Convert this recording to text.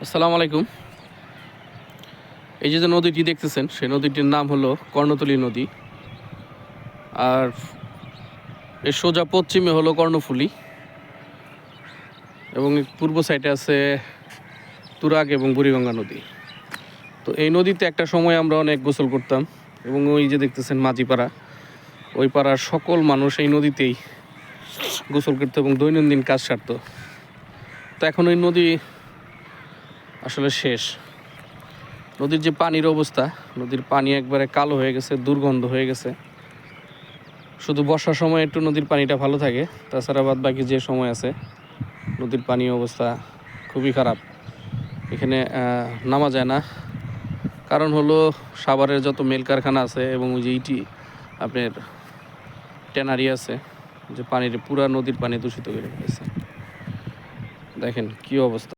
আসসালামু আলাইকুম। এই যে নদীটি দেখতেছেন, সেই নদীটির নাম হলো কর্ণতলী নদী। আর এর সোজা পশ্চিমে হলো কর্ণফুলী এবং পূর্ব সাইডে আছে তুরাগ এবং বুড়িগঙ্গা নদী। তো এই নদীতে একটা সময় আমরা অনেক গোসল করতাম এবং ওই যে দেখতেছেন মাঝিপাড়া, ওই পাড়ার সকল মানুষ এই নদীতেই গোসল করতো এবং দৈনন্দিন কাজ সারতো। তো এখন ওই নদী আসলে শেষ। নদীর যে পানির অবস্থা, নদীর পানি একবারে কালো হয়ে গেছে, দুর্গন্ধ হয়ে গেছে। শুধু বর্ষার সময় একটু নদীর পানিটা ভালো থাকে, তাছাড়া বাদ বাকি যে সময় আছে নদীর পানির অবস্থা খুবই খারাপ। এখানে নামা যায় না, কারণ হলো সাভারের যত মেল কারখানা আছে এবং ওই যে আপনার ট্যানারি আছে, যে পানির পুরা নদীর পানি দূষিত করে ফেলেছে। দেখেন কি অবস্থা।